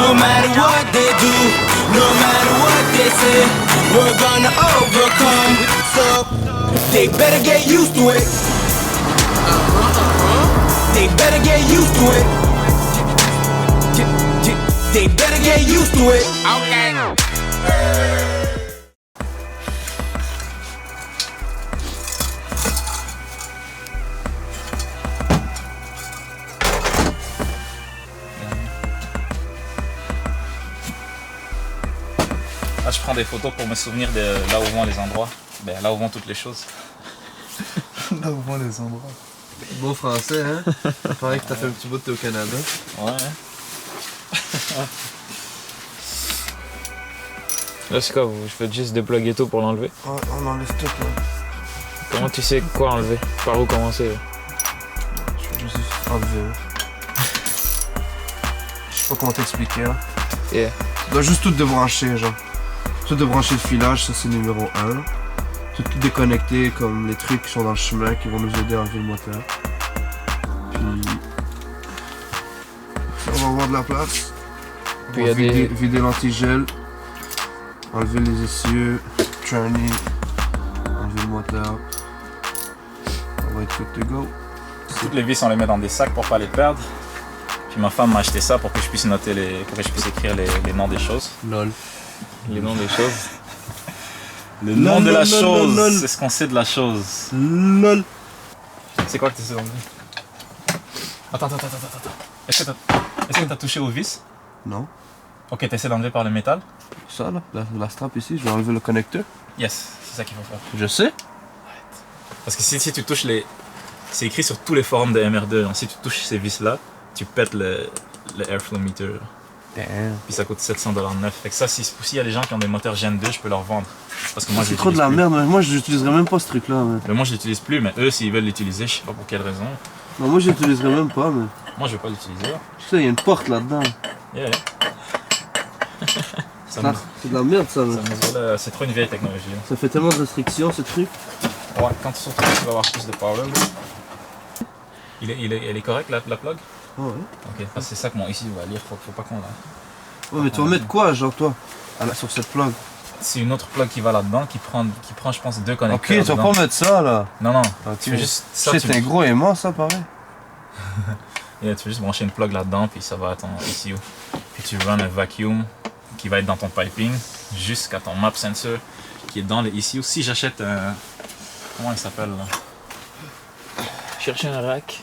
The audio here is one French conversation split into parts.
No matter what they do, no matter what they say, we're gonna overcome. So they better get used to it. They better get used to it. They better get used to it. Okay. Là, je prends des photos pour me souvenir de là où vont les endroits. Ben, là où vont toutes les choses. Là où vont les endroits. Beau français, hein? Il paraît que t'as fait un petit bout de t'es au Canada. Ouais. Là c'est quoi, vous faites juste dépluguer tout pour l'enlever? Ouais, on enlève tout là. Comment tu sais quoi enlever? Par où commencer? Je vais juste enlever. Je sais pas comment t'expliquer là. Yeah. Tu dois juste tout débrancher, genre. Tout débrancher le filage, ça c'est numéro 1. Là. Tout déconnecter comme les trucs qui sont dans le chemin qui vont nous aider à enlever le moteur. Puis on va avoir de la place. Puis On va il y a vider l'antigel, enlever les essieux, tranny, enlever le moteur. On va être good to go. Toutes les vis, on les met dans des sacs pour pas les perdre. Puis ma femme m'a acheté ça pour que je puisse noter pour que je puisse écrire les noms des choses. Lol. Les noms des choses. Le nom de la chose, c'est ce qu'on sait de la chose. Lol. C'est quoi que tu essaies d'enlever? Attends. Est-ce que t'as touché aux vis? Non. Ok, t'essaies d'enlever par le métal? Ça là, la strap ici, je vais enlever le connecteur. Yes, c'est ça qu'il faut faire. Je sais. Parce que si tu touches les... C'est écrit sur tous les forums de MR2, donc si tu touches ces vis là, tu pètes le airflow meter. Damn. Puis ça coûte 700$ neuf. Fait que ça, s'il y a des gens qui ont des moteurs Gen 2, je peux leur vendre. Parce que moi, C'est trop de la merde, mais moi je n'utiliserai même pas ce truc là. Mais moi, je l'utilise plus, mais eux, s'ils veulent l'utiliser, je sais pas pour quelle raison. Non, moi je l'utiliserai même pas, mais. Moi, je vais pas l'utiliser. Tu sais, il y a une porte là-dedans. Yeah. C'est de la merde ça, mais. C'est trop une vieille technologie. Ça fait tellement de restrictions ce truc. Ouais, quand tu surtout tu vas avoir plus de power. Elle est correcte la plug? Oh, ouais. Ok, c'est ça que mon ici va lire, faut pas qu'on la... Ouais, mais tu vas mettre quoi, genre toi, sur cette plug? C'est une autre plug qui va là-dedans, qui prend je pense 2 connecteurs. Ok, tu vas dedans. pas mettre ça là. Non, Ah, tu veux juste ça. C'est un gros aimant ça, pareil. Et tu veux juste brancher une plug là-dedans, puis ça va à ton ECU. Puis tu run un vacuum qui va être dans ton piping jusqu'à ton map sensor qui est dans le ECU. Si j'achète un... Comment il s'appelle là? Chercher un rack.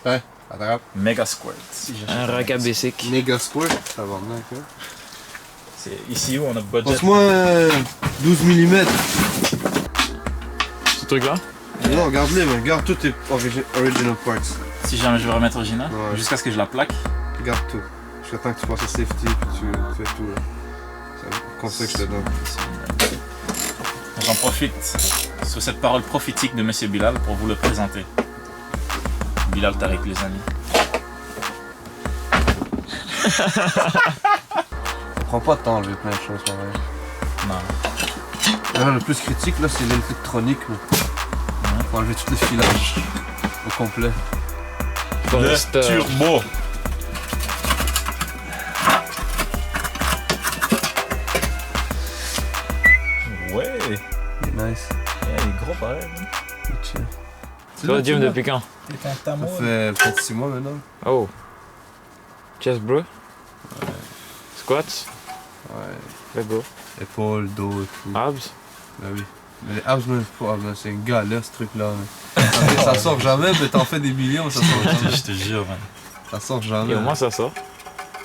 Ouais, attrape. Mega Squirt. Si Un rack à basic. Mega squirt, ça va bien, ok. C'est ECU, on a budget. Pense-moi 12 mm. Ce truc là? Non, regarde-les, mais regarde tous tes original parts. Si jamais je veux remettre original, Ouais. jusqu'à ce que je la plaque. Regarde tout. Jusqu'à temps que tu passes à safety, puis tu fais tout là. C'est comme ça que je te donne. J'en profite sur cette parole prophétique de Monsieur Bilal pour vous le présenter. Bilal Tariq, les amis. Ça prend pas de temps à enlever plein de choses, pareil. Non. Là, le plus critique, là, c'est l'électronique. Faut enlever tous les filages au complet. Le turbo. Ouais. Il est nice. Il est gros pareil. Il est chill. Tu vas au gym depuis quand? T'es un Ça tamo. fait peut-être 6 mois maintenant. Oh. Chest bro? Squats? Ouais. Let's go. Épaules, dos et tout. Abs? Ben oui. Mais les abs, même pas, ben, c'est une galère ce truc-là. Ça sort jamais, mais t'en fais des millions, ça sort jamais. Je te jure, man. Ça sort jamais. Et au moins ça sort.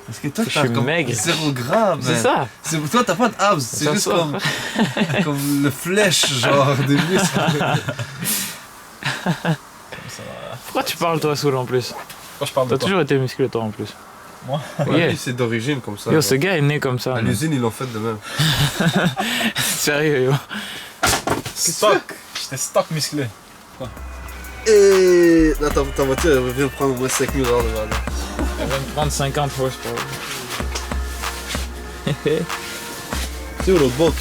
Parce que toi, Je t'as suis comme maigre. 0 grammes. C'est ça! Toi, t'as pas de abs, c'est Ça juste sort. comme le flèche, genre, des muscles. Pourquoi tu parles toi soul en plus? Quand je parle de T'as toi. toujours été musclé toi en plus. Moi? Yeah. Lui, c'est d'origine comme ça. Yo, genre. ce gars est né comme ça. À man. l'usine, ils l'ont fait de même. Sérieux yo. Stock. J'étais stock musclé. Et là, ta voiture, elle vient prendre au moins 5000 € de valeur. Elle va me prendre 50 fois je pense. C'est où l'autre botte?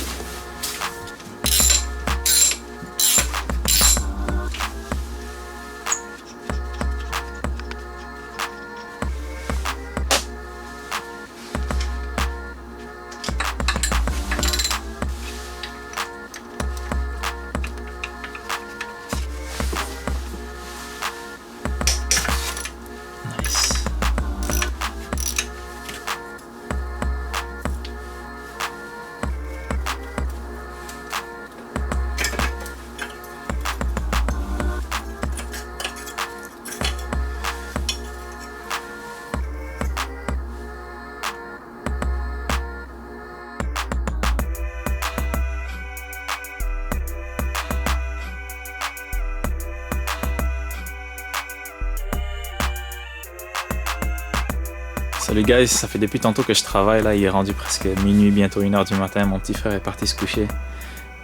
Salut guys, ça fait depuis tantôt que je travaille là, il est rendu presque minuit, bientôt 1h du matin, mon petit frère est parti se coucher.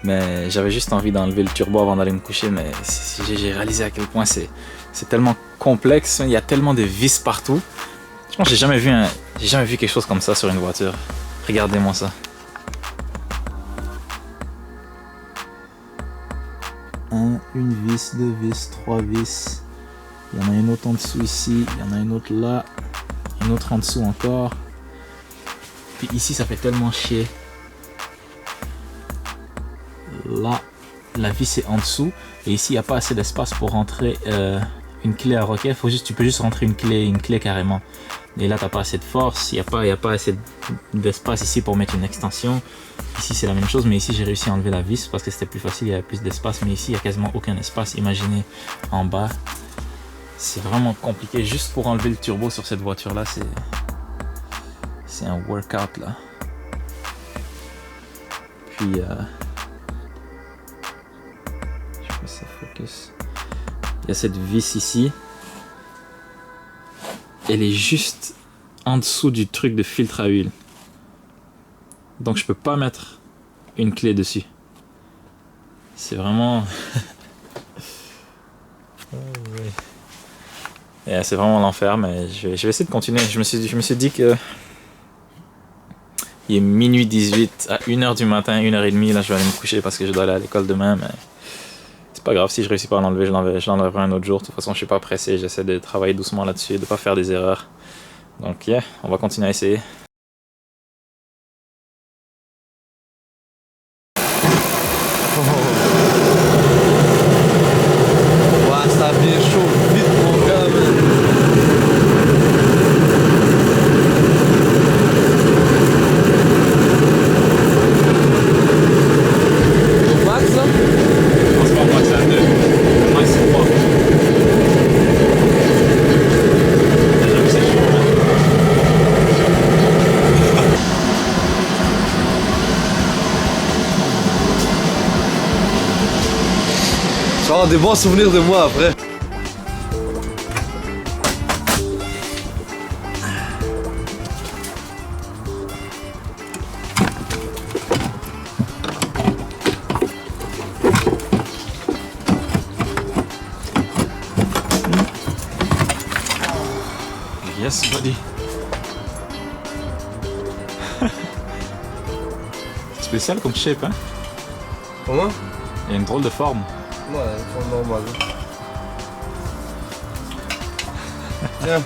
Mais j'avais juste envie d'enlever le turbo avant d'aller me coucher, mais j'ai réalisé à quel point c'est tellement complexe, il y a tellement de vis partout. Je pense que j'ai jamais vu quelque chose comme ça sur une voiture. Regardez-moi ça. Une vis, 2 vis, 3 vis. Il y en a une autre en dessous ici, il y en a une autre là, une autre en dessous encore. Puis ici ça fait tellement chier. Là, la vis est en dessous et ici il n'y a pas assez d'espace pour rentrer une clé à roquet. Tu peux juste rentrer une clé carrément. Et là t'as pas assez de force, il n'y a pas assez d'espace ici pour mettre une extension. Ici c'est la même chose, mais ici j'ai réussi à enlever la vis parce que c'était plus facile, il y avait plus d'espace. Mais ici il n'y a quasiment aucun espace. Imaginez en bas. C'est vraiment compliqué juste pour enlever le turbo sur cette voiture là, c'est un workout là. Puis je sais pas si ça focus. Il y a cette vis ici. Elle est juste en dessous du truc de filtre à huile. Donc je peux pas mettre une clé dessus. C'est vraiment et c'est vraiment l'enfer, mais je vais essayer de continuer. Je me suis dit que il est minuit 18 à 1h du matin, 1h30, là je vais aller me coucher parce que je dois aller à l'école demain, mais c'est pas grave, si je réussis pas à l'enlever, je l'enlèverai un autre jour. De toute façon je suis pas pressé, j'essaie de travailler doucement là-dessus, de pas faire des erreurs. Donc yeah, on va continuer à essayer. Ouais, ça vient chaud, vite mon gars, man. Au max, là? Je pense pas max à 2. Max c'est 3. J'avoue que c'est chaud, hein. Tu vas avoir des bons souvenirs de moi après. Yes buddy. C'est spécial comme shape, hein. Comment? Il y a une drôle de forme. Ouais, c'est normal. Tiens.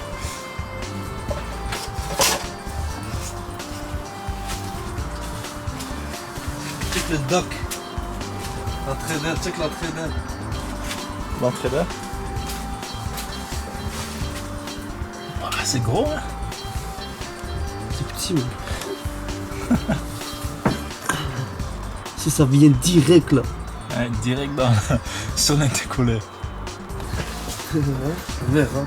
Check le doc. L'entraîneur, check l'entraîneur. L'entraîneur. Ah, c'est gros, hein. C'est petit, mais. Si ça vient direct là. Ouais, direct dans sur l'intercouleur. Vert, hein.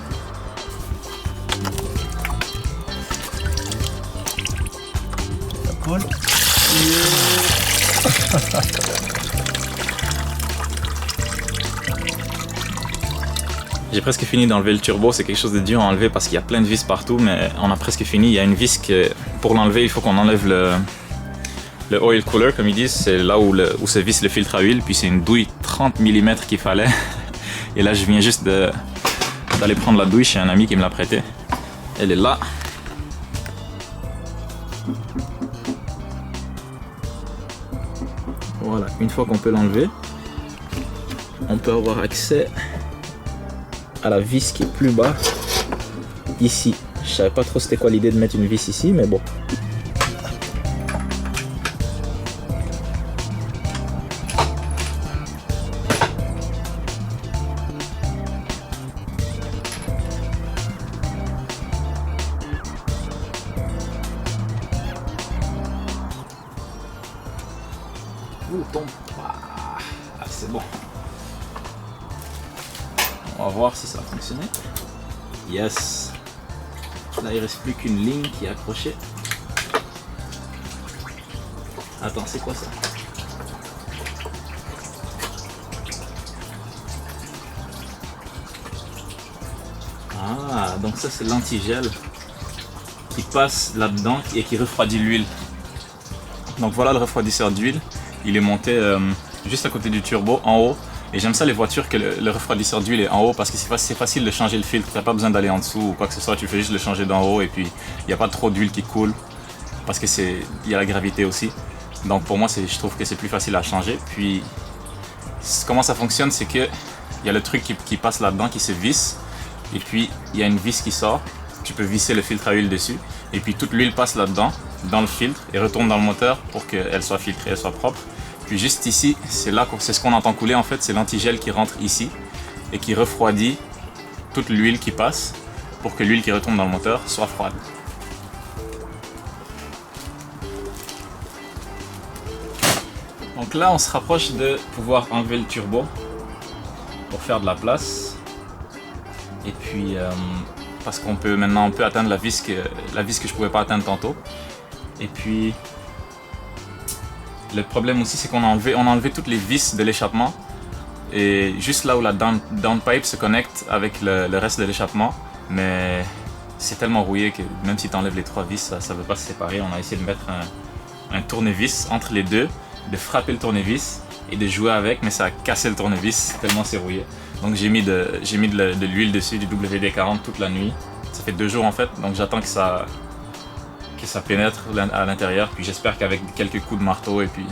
Ça colle. J'ai presque fini d'enlever le turbo, c'est quelque chose de dur à enlever parce qu'il y a plein de vis partout, mais on a presque fini. Il y a une vis que pour l'enlever, il faut qu'on enlève le oil cooler, comme ils disent, c'est là où se visse le filtre à huile, puis c'est une douille 30 mm qu'il fallait. Et là, je viens juste d'aller prendre la douille chez un ami qui me l'a prêtée. Elle est là. Voilà, une fois qu'on peut l'enlever, on peut avoir accès à la vis qui est plus bas, ici. Je savais pas trop c'était quoi l'idée de mettre une vis ici, mais bon. Ouh, tombe. Ah, c'est bon. On va voir si ça a fonctionné. Yes. Là, il reste plus qu'une ligne qui est accrochée. Attends, c'est quoi ça? Ah, donc ça c'est l'antigel. qui passe là-dedans et qui refroidit l'huile. Donc voilà le refroidisseur d'huile. Il est monté juste à côté du turbo, en haut. Et j'aime ça les voitures que le refroidisseur d'huile est en haut parce que c'est facile de changer le filtre. Tu n'as pas besoin d'aller en dessous ou quoi que ce soit. Tu fais juste le changer d'en haut et puis il n'y a pas trop d'huile qui coule parce qu'il y a la gravité aussi. Donc pour moi, je trouve que c'est plus facile à changer. Puis comment ça fonctionne, c'est que il y a le truc qui passe là-dedans qui se visse. Et puis il y a une vis qui sort. Tu peux visser le filtre à huile dessus. Et puis toute l'huile passe là-dedans, dans le filtre et retourne dans le moteur pour qu'elle soit filtrée, elle soit propre. Puis juste ici, c'est ce qu'on entend couler en fait, c'est l'antigel qui rentre ici et qui refroidit toute l'huile qui passe pour que l'huile qui retourne dans le moteur soit froide. Donc là, on se rapproche de pouvoir enlever le turbo pour faire de la place. Et puis, parce qu'on peut maintenant atteindre la vis que je pouvais pas atteindre tantôt. Et puis, le problème aussi, c'est qu'on a enlevé toutes les vis de l'échappement. Et juste là où la downpipe se connecte avec le reste de l'échappement. Mais c'est tellement rouillé que même si tu enlèves les 3 vis, ça ne veut pas se séparer. On a essayé de mettre un tournevis entre les deux, de frapper le tournevis et de jouer avec, mais ça a cassé le tournevis tellement c'est rouillé. Donc j'ai mis de l'huile dessus, du WD-40 toute la nuit. Ça fait 2 jours en fait, donc j'attends que ça pénètre à l'intérieur. Puis j'espère qu'avec quelques coups de marteau et puis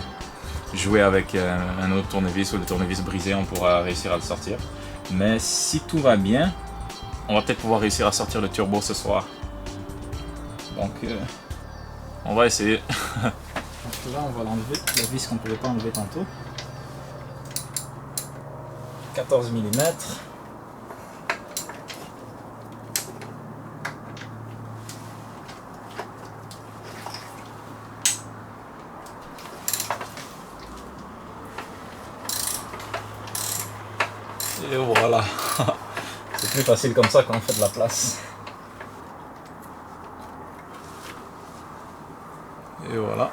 jouer avec un autre tournevis ou le tournevis brisé, on pourra réussir à le sortir. Mais si tout va bien, on va peut-être pouvoir réussir à sortir le turbo ce soir. Donc on va essayer. Donc là on va l'enlever, la vis qu'on ne pouvait pas enlever tantôt. 14 mm. Et voilà. C'est plus facile comme ça quand on fait de la place. Et voilà.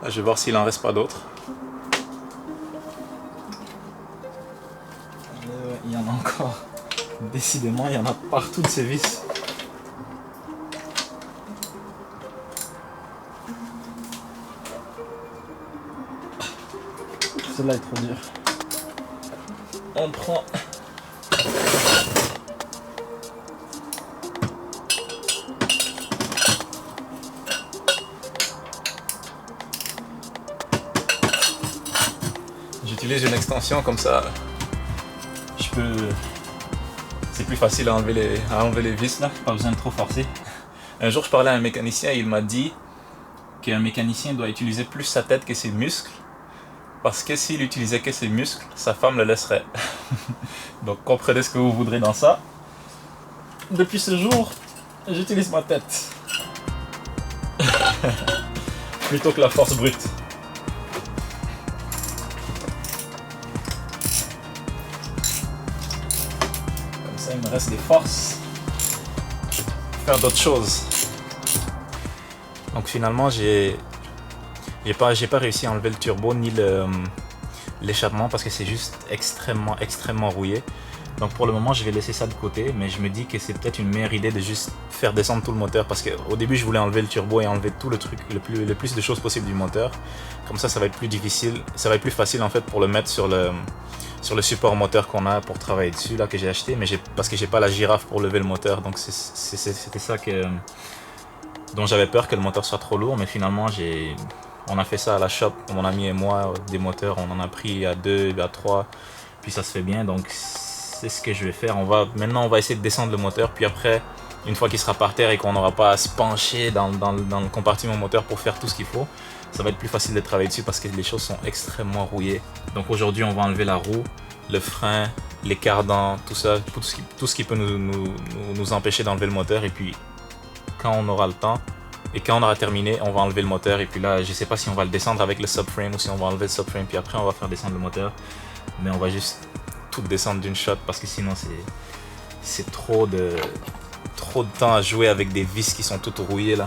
Là, je vais voir s'il en reste pas d'autres. Il y en a encore. Décidément, il y en a partout de ces vis. Celle-là est trop dure. On prend j'utilise une extension comme ça. C'est plus facile à enlever les vis là, pas besoin de trop forcer. Un jour je parlais à un mécanicien et il m'a dit qu'un mécanicien doit utiliser plus sa tête que ses muscles. Parce que s'il utilisait que ses muscles, sa femme le laisserait. Donc comprenez ce que vous voudrez dans ça. Depuis ce jour, j'utilise ma tête. Plutôt que la force brute. Comme ça, il me reste des forces pour faire d'autres choses. Donc finalement, j'ai pas réussi à enlever le turbo ni l'échappement parce que c'est juste extrêmement rouillé. Donc pour le moment je vais laisser ça de côté, mais je me dis que c'est peut-être une meilleure idée de juste faire descendre tout le moteur parce qu'au début je voulais enlever le turbo et enlever tout le truc, le plus de choses possible du moteur. Comme ça va être plus difficile, ça va être plus facile en fait pour le mettre sur le support moteur qu'on a pour travailler dessus là que j'ai acheté, mais parce que j'ai pas la girafe pour lever le moteur, donc c'était ça dont j'avais peur, que le moteur soit trop lourd, mais finalement on a fait ça à la shop, mon ami et moi, des moteurs, on en a pris à 2, à 3, puis ça se fait bien, donc c'est ce que je vais faire. Maintenant on va essayer de descendre le moteur, puis après, une fois qu'il sera par terre et qu'on n'aura pas à se pencher dans le compartiment moteur pour faire tout ce qu'il faut, ça va être plus facile de travailler dessus parce que les choses sont extrêmement rouillées. Donc aujourd'hui on va enlever la roue, le frein, les cardans, tout ça, tout ce qui peut nous empêcher d'enlever le moteur, et puis quand on aura le temps, et quand on aura terminé, on va enlever le moteur. Et puis là, je sais pas si on va le descendre avec le subframe ou si on va enlever le subframe. Puis après, on va faire descendre le moteur. Mais on va juste tout descendre d'une shot parce que sinon, c'est trop de temps à jouer avec des vis qui sont toutes rouillées là.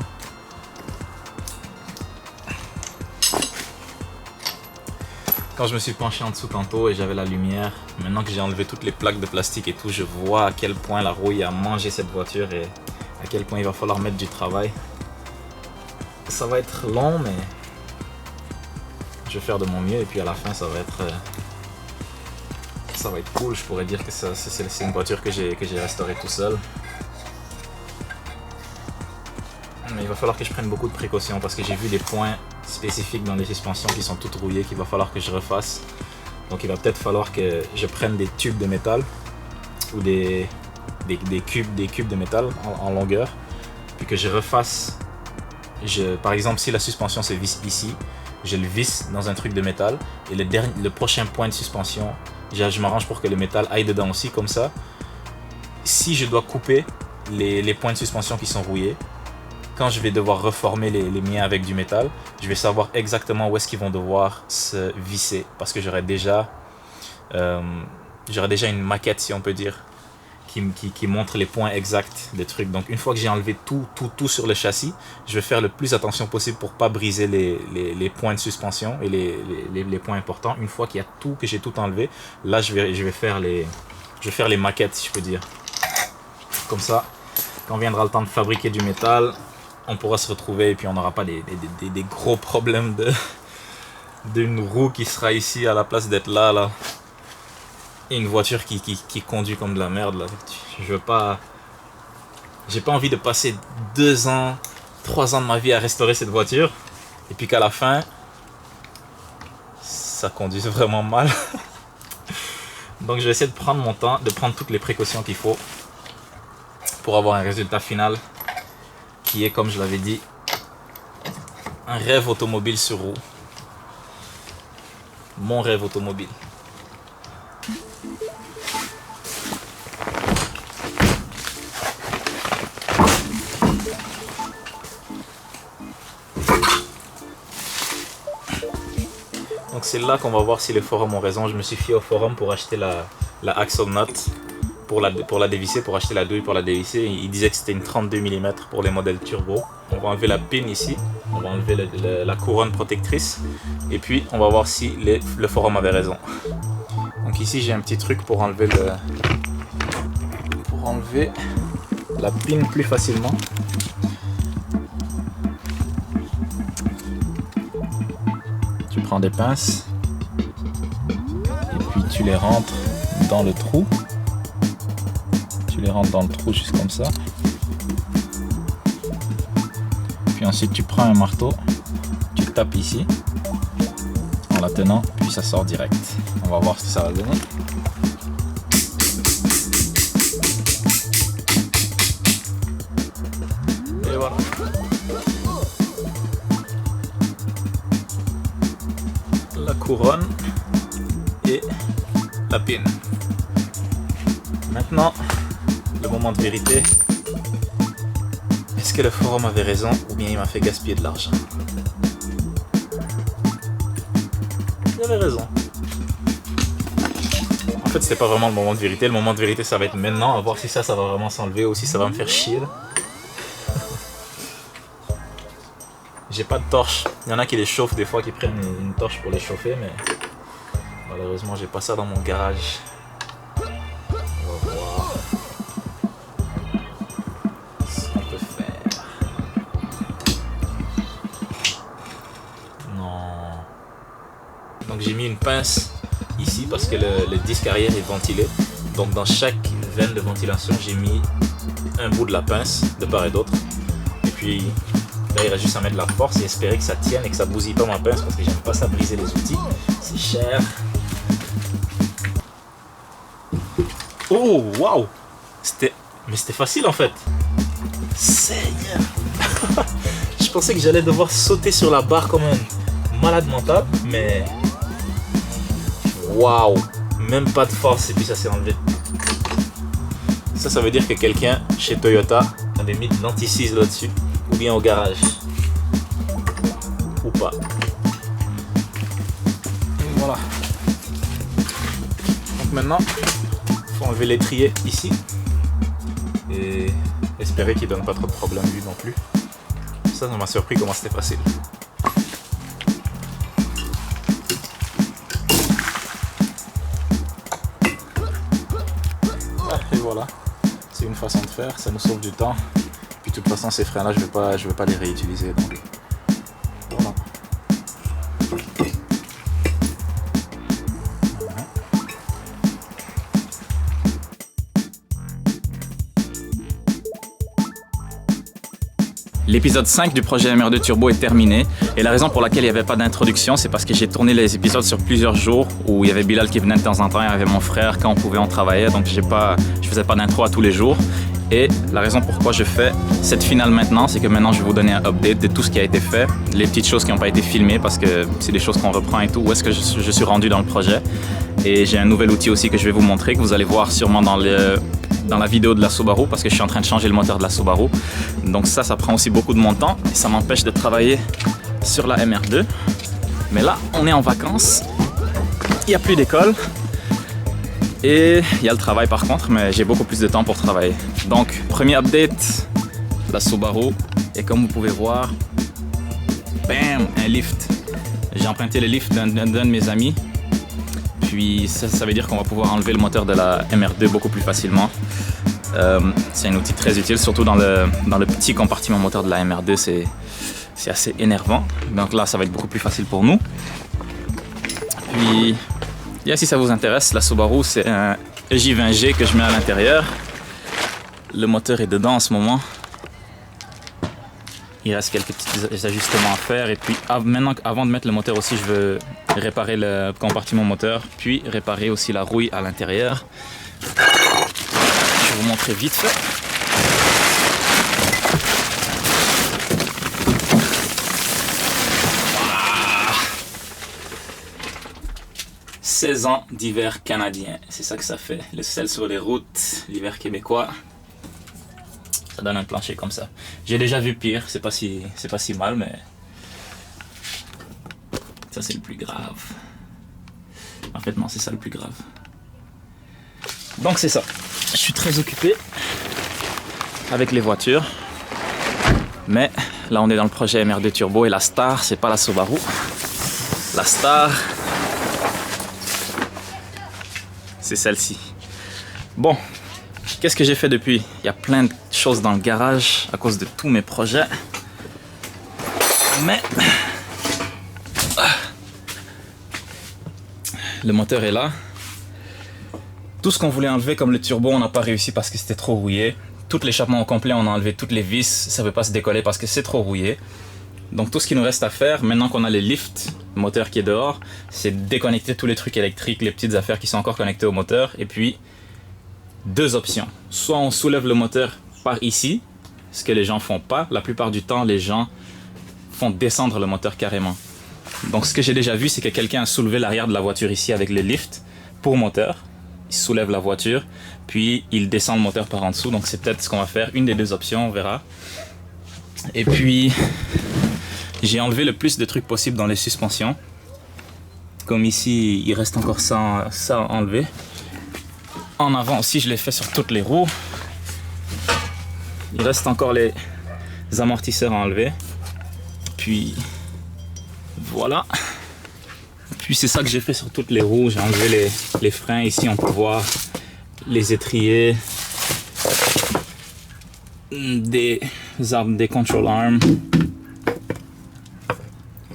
Quand je me suis penché en dessous tantôt et j'avais la lumière, maintenant que j'ai enlevé toutes les plaques de plastique et tout, je vois à quel point la rouille a mangé cette voiture et à quel point il va falloir mettre du travail. Ça va être long, mais je vais faire de mon mieux et puis à la fin ça va être cool. Je pourrais dire que c'est une voiture que j'ai restaurée tout seul. Mais il va falloir que je prenne beaucoup de précautions parce que j'ai vu des points spécifiques dans les suspensions qui sont toutes rouillées qu'il va falloir que je refasse. Donc il va peut-être falloir que je prenne des tubes de métal ou des cubes de métal en longueur, puis que je refasse. Par exemple, si la suspension se visse ici, je le visse dans un truc de métal et le prochain point de suspension, je m'arrange pour que le métal aille dedans aussi, comme ça. Si je dois couper les points de suspension qui sont rouillés, quand je vais devoir reformer les miens avec du métal, je vais savoir exactement où est-ce qu'ils vont devoir se visser parce que j'aurai déjà une maquette, si on peut dire, qui montre les points exacts des trucs. Donc une fois que j'ai enlevé tout sur le châssis, je vais faire le plus attention possible pour pas briser les points de suspension et les points importants. Une fois qu'il y a que j'ai tout enlevé, là je vais faire les maquettes, si je peux dire. Comme ça, quand viendra le temps de fabriquer du métal, on pourra se retrouver et puis on n'aura pas des gros problèmes d'une roue qui sera ici à la place d'être là. Et une voiture qui conduit comme de la merde là. J'ai pas envie de passer 2 ans, 3 ans de ma vie à restaurer cette voiture et puis qu'à la fin ça conduise vraiment mal. Donc je vais essayer de prendre mon temps, de prendre toutes les précautions qu'il faut pour avoir un résultat final qui est, comme je l'avais dit, un rêve automobile sur roue. Mon rêve automobile. Donc c'est là qu'on va voir si les forums ont raison. Je me suis fié au forum pour acheter la axle nut pour la dévisser, pour acheter la douille pour la dévisser. Il disait que c'était une 32 mm pour les modèles turbo. On va enlever la pin ici, on va enlever la couronne protectrice et puis on va voir si le forum avait raison. Donc ici j'ai un petit truc pour enlever la pin plus facilement. Tu prends des pinces et puis tu les rentres dans le trou. Tu les rentres dans le trou juste comme ça. Puis ensuite tu prends un marteau, tu tapes ici en la tenant, puis ça sort direct. On va voir ce que ça va donner. Et voilà. La couronne et la pin. Maintenant, le moment de vérité. Est-ce que le forum avait raison ou bien il m'a fait gaspiller de l'argent? Il avait raison. En fait, c'était pas vraiment le moment de vérité. Le moment de vérité, ça va être maintenant, à voir si ça va vraiment s'enlever ou si ça va me faire chier. J'ai pas de torche. Il y en a qui les chauffent des fois, qui prennent une torche pour les chauffer, mais malheureusement, j'ai pas ça dans mon garage. On va voir ce qu'on peut faire. Non. Donc j'ai mis une pince ici parce que le disque arrière est ventilé. Donc dans chaque veine de ventilation, j'ai mis un bout de la pince de part et d'autre. Et puis là, il reste juste à mettre de la force et espérer que ça tienne et que ça bousille pas ma pince parce que j'aime pas ça briser les outils. C'est cher. Oh, waouh! Mais c'était facile en fait. Seigneur! Je pensais que j'allais devoir sauter sur la barre comme un malade mental, mais waouh! Même pas de force et puis ça s'est enlevé. Ça veut dire que quelqu'un chez Toyota avait mis de l'anti-seize là-dessus. Ou bien au garage. Ou pas. Et voilà. Donc maintenant, il faut enlever l'étrier ici. Et espérer qu'il donne pas trop de problèmes lui non plus. Ça m'a surpris comment c'était facile. Ah, et voilà. C'est une façon de faire, ça nous sauve du temps. Puis de toute façon, ces freins-là, je vais pas les réutiliser. Donc, voilà. L'épisode 5 du projet MR2 Turbo est terminé et la raison pour laquelle il n'y avait pas d'introduction, c'est parce que j'ai tourné les épisodes sur plusieurs jours où il y avait Bilal qui venait de temps en temps, il y avait mon frère, quand on pouvait on travaillait, donc je faisais pas d'intro à tous les jours. Et la raison pourquoi je fais cette finale maintenant, c'est que maintenant je vais vous donner un update de tout ce qui a été fait, les petites choses qui n'ont pas été filmées parce que c'est des choses qu'on reprend et tout, où est-ce que je suis rendu dans le projet. Et j'ai un nouvel outil aussi que je vais vous montrer, que vous allez voir sûrement dans la vidéo de la Subaru parce que je suis en train de changer le moteur de la Subaru. Donc ça prend aussi beaucoup de mon temps et ça m'empêche de travailler sur la MR2. Mais là, on est en vacances, il n'y a plus d'école et il y a le travail par contre, mais j'ai beaucoup plus de temps pour travailler. Donc, premier update, la Subaru. Et comme vous pouvez voir, bam, un lift. J'ai emprunté le lift d'un de mes amis. Puis ça veut dire qu'on va pouvoir enlever le moteur de la MR2 beaucoup plus facilement. C'est un outil très utile, surtout dans le petit compartiment moteur de la MR2, c'est assez énervant. Donc là, ça va être beaucoup plus facile pour nous. Puis, si ça vous intéresse, la Subaru, c'est un EJ20G que je mets à l'intérieur. Le moteur est dedans en ce moment. Il reste quelques petits ajustements à faire. Et puis maintenant, avant de mettre le moteur aussi, je veux réparer le compartiment moteur, puis réparer aussi la rouille à l'intérieur. Je vais vous montrer vite fait. 16 ans d'hiver canadien, c'est ça que ça fait. Le sel sur les routes, l'hiver québécois. Ça donne un plancher comme ça. J'ai déjà vu pire, c'est pas si mal, mais ça c'est le plus grave. En fait non, c'est ça le plus grave. Donc c'est ça. Je suis très occupé avec les voitures, mais là on est dans le projet MR2 Turbo et la star c'est pas la Subaru. La star c'est celle-ci. Bon. Qu'est-ce que j'ai fait depuis? Il y a plein de choses dans le garage à cause de tous mes projets. Mais le moteur est là. Tout ce qu'on voulait enlever comme le turbo, on n'a pas réussi parce que c'était trop rouillé. Tout l'échappement au complet, on a enlevé toutes les vis. Ça ne veut pas se décoller parce que c'est trop rouillé. Donc tout ce qui nous reste à faire, maintenant qu'on a le lift, le moteur qui est dehors, c'est déconnecter tous les trucs électriques, les petites affaires qui sont encore connectées au moteur. Et puis deux options. Soit on soulève le moteur par ici, ce que les gens font pas. La plupart du temps, les gens font descendre le moteur carrément. Donc ce que j'ai déjà vu, c'est que quelqu'un a soulevé l'arrière de la voiture ici avec le lift pour moteur. Il soulève la voiture, puis il descend le moteur par en dessous. Donc c'est peut-être ce qu'on va faire. Une des deux options, on verra. Et puis, j'ai enlevé le plus de trucs possible dans les suspensions. Comme ici, il reste encore ça à enlever. En avant aussi, je l'ai fait sur toutes les roues. Il reste encore les amortisseurs à enlever. Puis voilà. Puis c'est ça que j'ai fait sur toutes les roues. J'ai enlevé les freins. Ici, on peut voir les étriers, des control arms.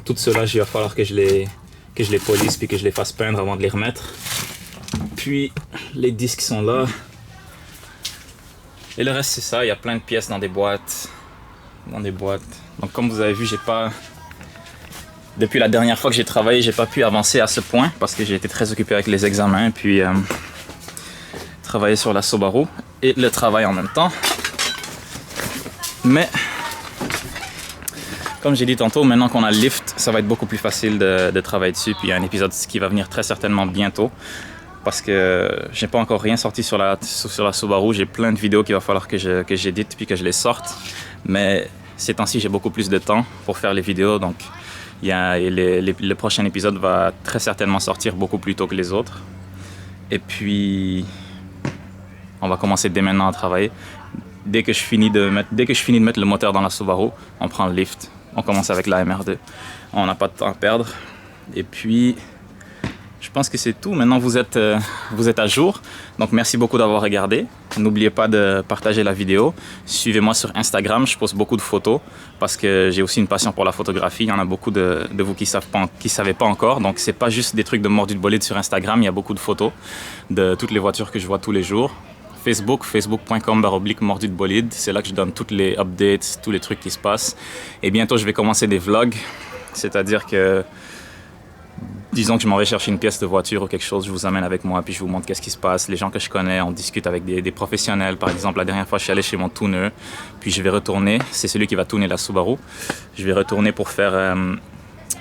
Tout cela, il va falloir que je les polisse puis que je les fasse peindre avant de les remettre. Puis les disques sont là. Et le reste c'est ça, il y a plein de pièces dans des boîtes. Donc comme vous avez vu, j'ai pas... Depuis la dernière fois que j'ai travaillé, j'ai pas pu avancer à ce point parce que j'ai été très occupé avec les examens puis travailler sur la Subaru et le travail en même temps. Mais comme j'ai dit tantôt, maintenant qu'on a le lift, ça va être beaucoup plus facile de travailler dessus. Puis il y a un épisode qui va venir très certainement bientôt. Parce que j'ai pas encore rien sorti sur la Subaru. J'ai plein de vidéos qu'il va falloir que j'édite puis que je les sorte. Mais ces temps-ci, j'ai beaucoup plus de temps pour faire les vidéos. Donc le prochain épisode va très certainement sortir beaucoup plus tôt que les autres. Et puis, on va commencer dès maintenant à travailler. Dès que je finis de mettre le moteur dans la Subaru, on prend le lift. On commence avec la MR2. On n'a pas de temps à perdre. Et puis, Je pense que c'est tout. Maintenant, vous êtes à jour. Donc, merci beaucoup d'avoir regardé. N'oubliez pas de partager la vidéo. Suivez-moi sur Instagram. Je poste beaucoup de photos parce que j'ai aussi une passion pour la photographie. Il y en a beaucoup de vous qui ne savaient pas encore. Donc, ce n'est pas juste des trucs de mordu de bolide sur Instagram. Il y a beaucoup de photos de toutes les voitures que je vois tous les jours. Facebook, facebook.com/mordu de bolide. C'est là que je donne toutes les updates, tous les trucs qui se passent. Et bientôt, je vais commencer des vlogs. C'est-à-dire que disons que je m'en vais chercher une pièce de voiture ou quelque chose, je vous amène avec moi, puis je vous montre qu'est-ce qui se passe. Les gens que je connais, on discute avec des professionnels. Par exemple, la dernière fois, je suis allé chez mon tuner, puis je vais retourner. C'est celui qui va tuner la Subaru. Je vais retourner pour faire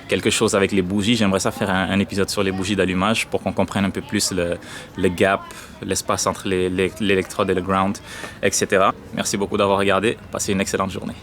quelque chose avec les bougies. J'aimerais ça faire un épisode sur les bougies d'allumage pour qu'on comprenne un peu plus le gap, l'espace entre l'électrode et le ground, etc. Merci beaucoup d'avoir regardé. Passez une excellente journée.